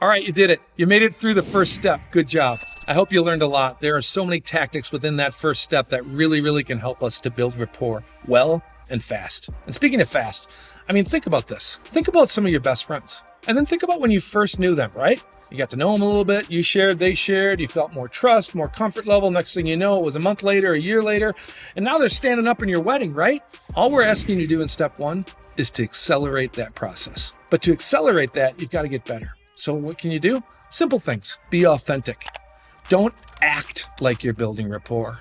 All right, you did it. You made it through the first step. Good job. I hope you learned a lot. There are so many tactics within that first step that really can help us to build rapport well and fast. And speaking of fast, think about this. Think about some of your best friends. And then think about when you first knew them, right? You got to know them a little bit. You shared, they shared. You felt more trust, more comfort level. Next thing you know, it was a month later, a year later. And now they're standing up in your wedding, right? All we're asking you to do in step one is to accelerate that process. But to accelerate that, you've got to get better. So what can you do? Simple things. Be authentic. Don't act like you're building rapport.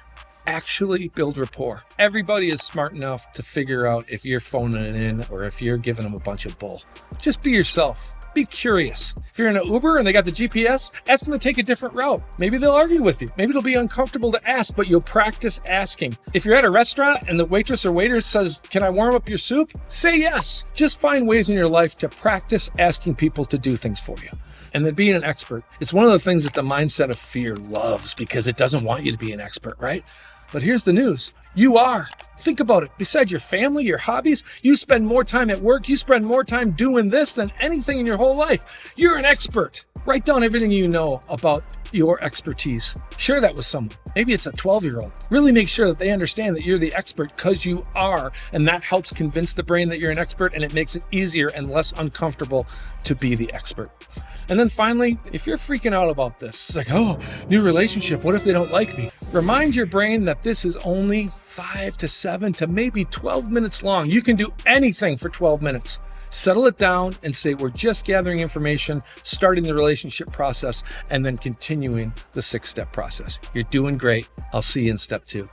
Actually build rapport. Everybody is smart enough to figure out if you're phoning it in or if you're giving them a bunch of bull. Just be yourself. Be curious. If you're in an Uber and they got the GPS, ask them to take a different route. Maybe they'll argue with you. Maybe it'll be uncomfortable to ask, but you'll practice asking. If you're at a restaurant and the waitress or waiter says, "Can I warm up your soup?" Say yes. Just find ways in your life to practice asking people to do things for you. And then being an expert, it's one of the things that the mindset of fear loves because it doesn't want you to be an expert, right? But here's the news. You are. Think about it. Besides your family, your hobbies, you spend more time at work. You spend more time doing this than anything in your whole life. You're an expert. Write down everything you know about your expertise. Share that with someone. Maybe it's a 12-year-old. Really make sure that they understand that you're the expert because you are. And that helps convince the brain that you're an expert, and it makes it easier and less uncomfortable to be the expert. And then finally, if you're freaking out about this, it's like, oh, new relationship, what if they don't like me? Remind your brain that this is only 5 to 7 to maybe 12 minutes long. You can do anything for 12 minutes. Settle it down and say, we're just gathering information, starting the relationship process, and then continuing the 6-step process. You're doing great. I'll see you in step 2.